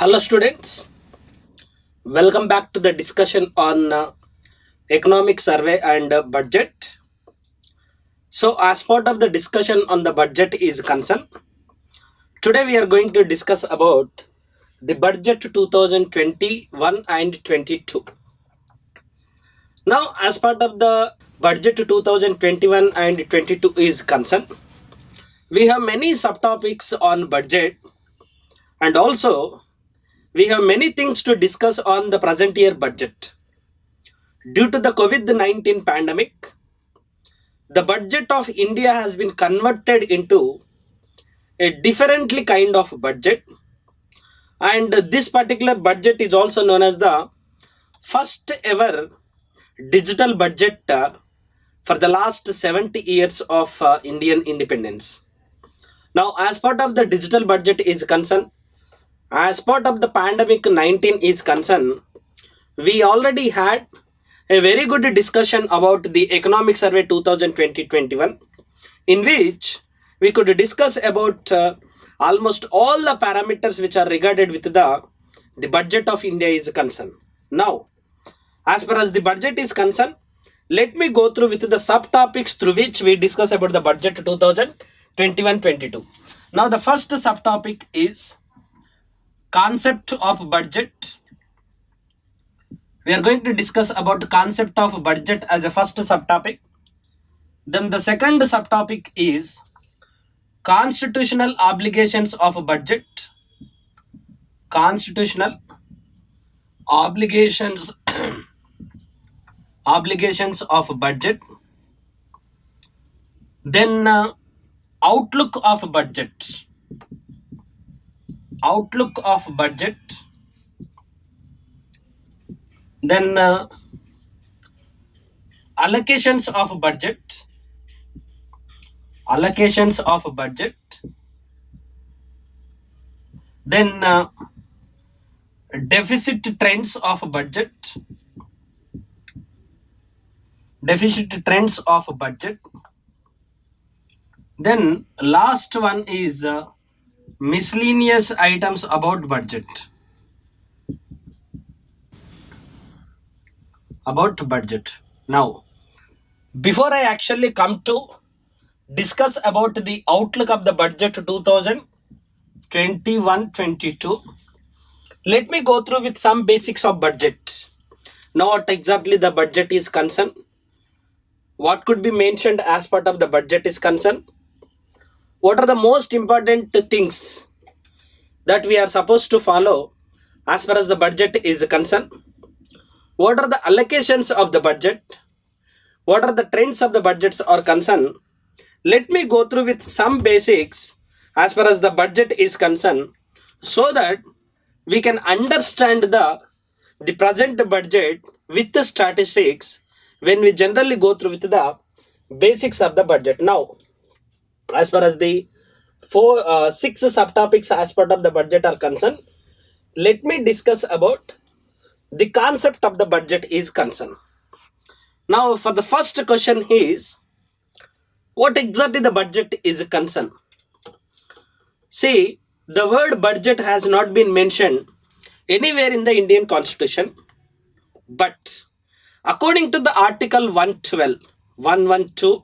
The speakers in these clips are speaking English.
Hello students, welcome back to the discussion on economic survey and budget. So as part of the discussion on the budget is concerned, today we are going to discuss about the budget 2021 and 22. Now as part of the budget 2021 and 22 is concerned, we have many subtopics on budget, and also we have many things to discuss on the present year budget. Due to the COVID-19 pandemic, the budget of India has been converted into a differently kind of budget, and this particular budget is also known as the first ever digital budget for the last 70 years of Indian independence. Now, as part of the digital budget is concerned, as part of the pandemic 19 is concerned, we already had a very good discussion about the economic survey 2020-21, in which we could discuss about almost all the parameters which are regarded with the budget of India is concerned. Now, as far as the budget is concerned, let me go through with the subtopics through which we discuss about the budget 2021-22. Now, the first subtopic is concept of budget. We are going to discuss about the concept of budget as a first subtopic. Then the second subtopic is constitutional obligations of budget. Constitutional obligations obligations of budget. Then outlook of budget. Outlook of budget. Then allocations of budget. Allocations of budget. Then deficit trends of budget. Deficit trends of budget. Then last one is miscellaneous items about budget. About budget. Now, before I actually come to discuss about the outlook of the budget 2021-22, let me go through with some basics of budget. Now, what exactly the budget is concerned, what could be mentioned as part of the budget is concerned, what are the most important things that we are supposed to follow as far as the budget is concerned, what are the allocations of the budget, what are the trends of the budgets are concerned. Let me go through with some basics as far as the budget is concerned, so that we can understand the present budget with the statistics when we generally go through with the basics of the budget. Now, as far as the six subtopics as part of the budget are concerned, let me discuss about the concept of the budget is concerned. Now, for the first question is, what exactly the budget is concerned? See, the word budget has not been mentioned anywhere in the Indian Constitution, but according to the Article 112,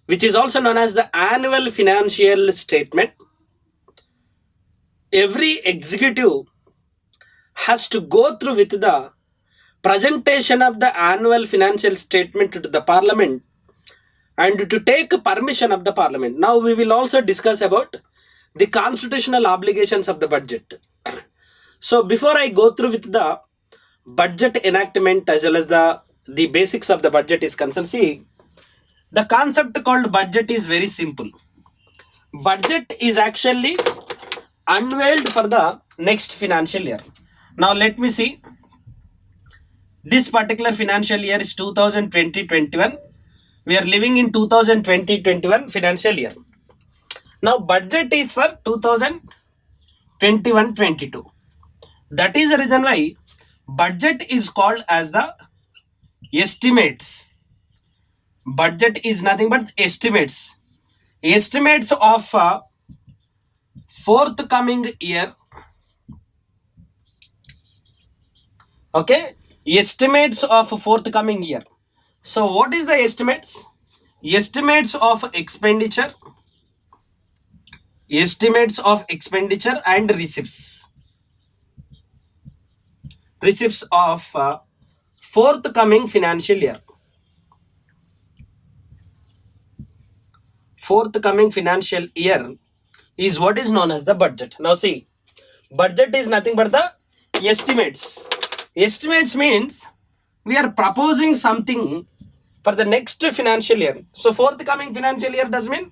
which is also known as the annual financial statement, every executive has to go through with the presentation of the annual financial statement to the parliament and to take permission of the parliament. Now we will also discuss about the constitutional obligations of the budget. So before I go through with the budget enactment as well as the basics of the budget is concerned, see, the concept called budget is very simple. Budget is actually unveiled for the next financial year. Now let me see. This particular financial year is 2020-21. We are living in 2020-21 financial year. Now budget is for 2021-22. That is the reason why budget is called as the estimates. Budget is nothing but estimates. Estimates of forthcoming year Okay, estimates of forthcoming year. So what is the estimates? Estimates of expenditure, and receipts of forthcoming financial year. Forthcoming financial year is what is known as the budget. Now see, budget is nothing but the estimates. Estimates means we are proposing something for the next financial year. So forthcoming financial year does mean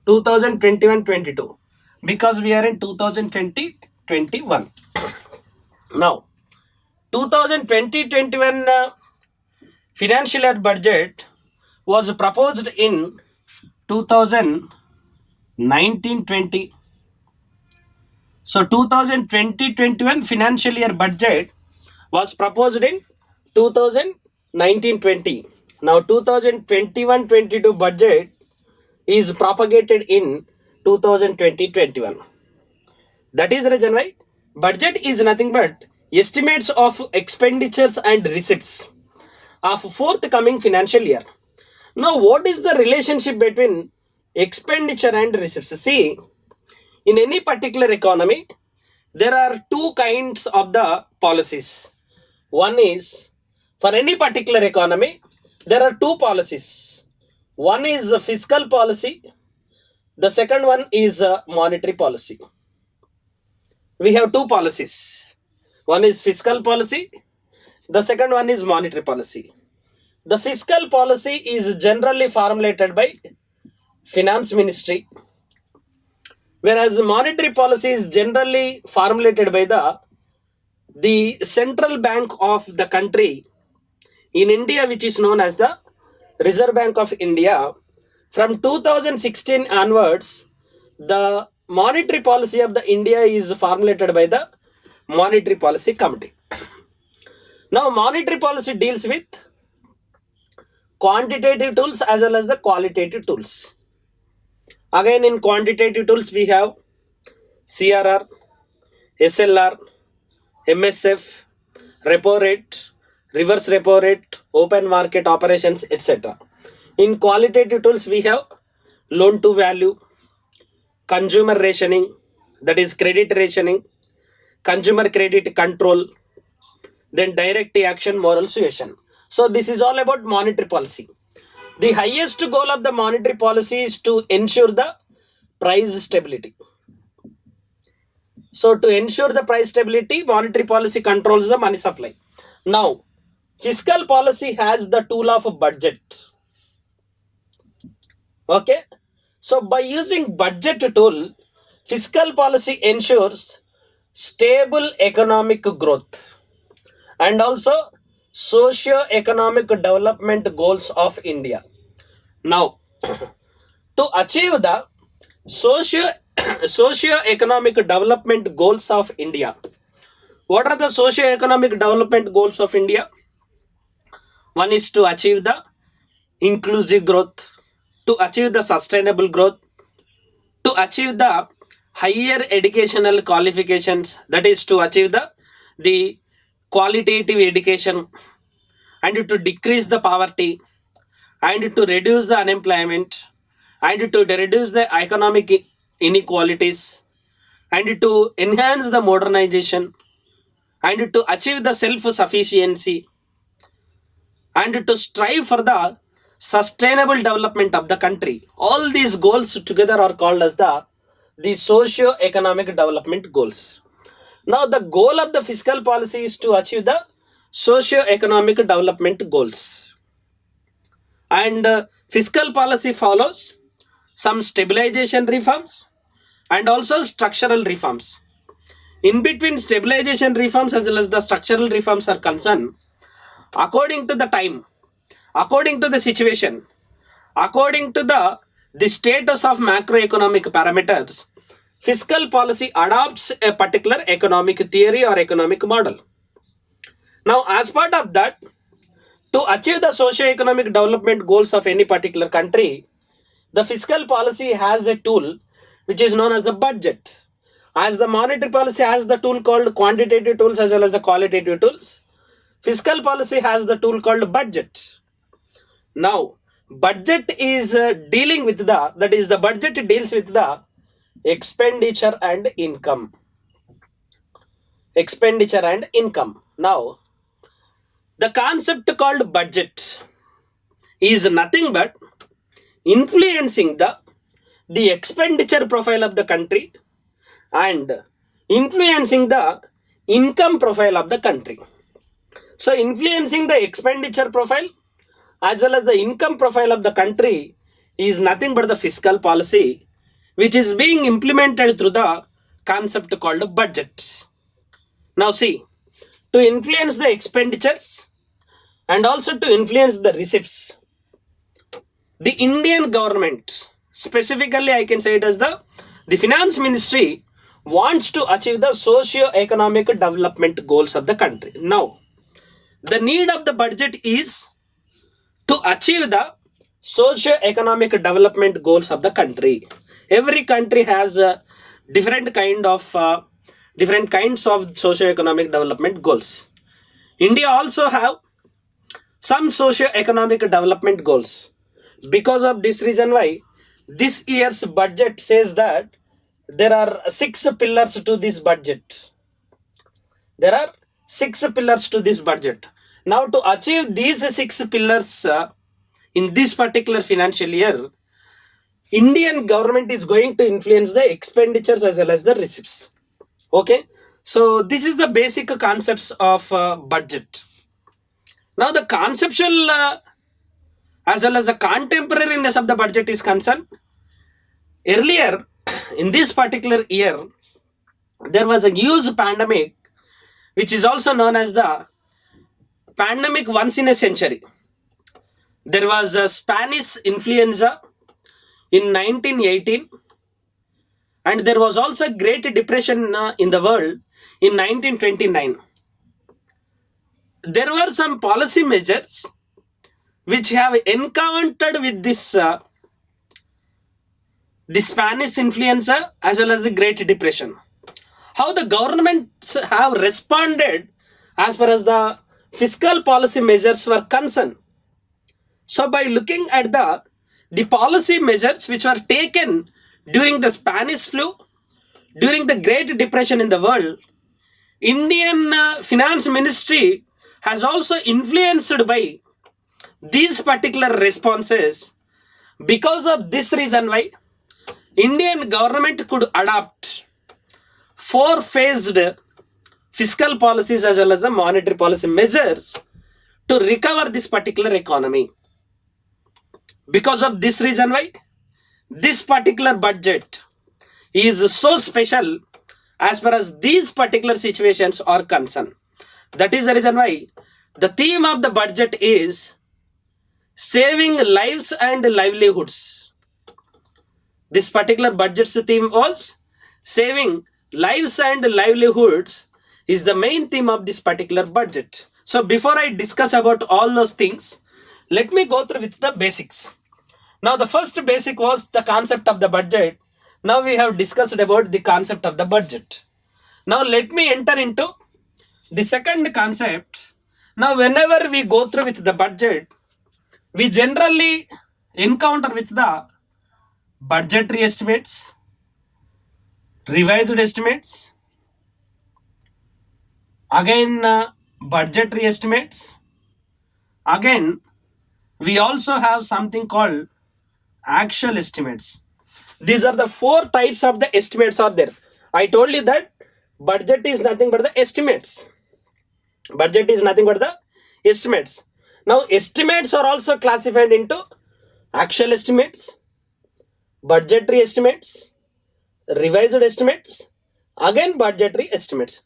2021-22, because we are in 2020-21. Now 2020-21 financial year budget was proposed in 2019-20. So 2020-21 financial year budget was proposed in 2019-20. Now 2021-22 budget is propagated in 2020-21. That is the reason why budget is nothing but estimates of expenditures and receipts of forthcoming financial year. Now what is the relationship between expenditure and receipts? See, in any particular economy, there are two kinds of the policies. One is, for any particular economy, there are two policies. One is a fiscal policy, the second one is a monetary policy. We have two policies. One is fiscal policy, the second one is monetary policy. The fiscal policy is generally formulated by finance ministry, whereas the monetary policy is generally formulated by the central bank of the country in India, which is known as the Reserve Bank of India. From 2016 onwards, the monetary policy of the India is formulated by the Monetary Policy Committee. Now monetary policy deals with quantitative tools as well as the qualitative tools. Again, in quantitative tools we have CRR, SLR, MSF, repo rate, reverse repo rate, open market operations, etc. In qualitative tools we have loan to value, consumer rationing, that is credit rationing, consumer credit control, then direct action, moral suasion. So this is all about monetary policy. The highest goal of the monetary policy is to ensure the price stability. So to ensure the price stability, monetary policy controls the money supply. Now, fiscal policy has the tool of a budget. Okay. So by using budget tool, fiscal policy ensures stable economic growth and also socio-economic development goals of India. Now, to achieve the socio-economic development goals of India, what are the socio-economic development goals of India? One is to achieve the inclusive growth, to achieve the sustainable growth, to achieve the higher educational qualifications, that is to achieve the qualitative education, and to decrease the poverty, and to reduce the unemployment, and to reduce the economic inequalities, and to enhance the modernization, and to achieve the self-sufficiency, and to strive for the sustainable development of the country. All these goals together are called as the socio-economic development goals. Now the goal of the fiscal policy is to achieve the socio-economic development goals. And fiscal policy follows some stabilization reforms and also structural reforms. In between stabilization reforms as well as the structural reforms are concerned, according to the time, according to the situation, according to the status of macroeconomic parameters, fiscal policy adopts a particular economic theory or economic model. Now, as part of that, to achieve the socio-economic development goals of any particular country, the fiscal policy has a tool which is known as the budget. As the monetary policy has the tool called quantitative tools as well as the qualitative tools, fiscal policy has the tool called budget. Now, budget is dealing with the budget deals with the expenditure and income. Expenditure and income. Now, the concept called budget is nothing but influencing the expenditure profile of the country and influencing the income profile of the country. So influencing the expenditure profile as well as the income profile of the country is nothing but the fiscal policy, which is being implemented through the concept called budget. Now see, to influence the expenditures and also to influence the receipts, the Indian government, specifically I can say it as the finance ministry, wants to achieve the socio-economic development goals of the country. Now, the need of the budget is to achieve the socio-economic development goals of the country. Every country has different kinds of socio-economic development goals. India also have some socio-economic development goals. Because of this reason why this year's budget says that there are 6 pillars to this budget. There are 6 pillars to this budget. Now to achieve these 6 pillars in this particular financial year, Indian government is going to influence the expenditures as well as the receipts. Okay, so this is the basic concepts of budget. Now the conceptual as well as the contemporariness of the budget is concerned. Earlier in this particular year, there was a huge pandemic, which is also known as the pandemic once in a century. There was a Spanish influenza in 1918, and there was also a Great Depression in the world in 1929. There were some policy measures which have encountered with this the Spanish influenza as well as the Great Depression. How the governments have responded as far as the fiscal policy measures were concerned. So by looking at the policy measures which were taken during the Spanish flu, during the Great Depression in the world, Indian finance ministry has also influenced by these particular responses. Because of this reason why Indian government could adopt 4-phased fiscal policies as well as the monetary policy measures to recover this particular economy. Because of this reason why this particular budget is so special as far as these particular situations are concerned. That is the reason why the theme of the budget is saving lives and livelihoods. This particular budget's theme was saving lives and livelihoods is the main theme of this particular budget. So before I discuss about all those things, let me go through with the basics. Now the first basic was the concept of the budget. Now we have discussed about the concept of the budget. Now let me enter into the second concept. Now whenever we go through with the budget, we generally encounter with the budgetary estimates, revised estimates, again budgetary estimates, again we also have something called actual estimates. These are the 4 types of the estimates are there. I told you that budget is nothing but the estimates. Budget is nothing but the estimates. Now estimates are also classified into actual estimates, budgetary estimates, revised estimates, again budgetary estimates.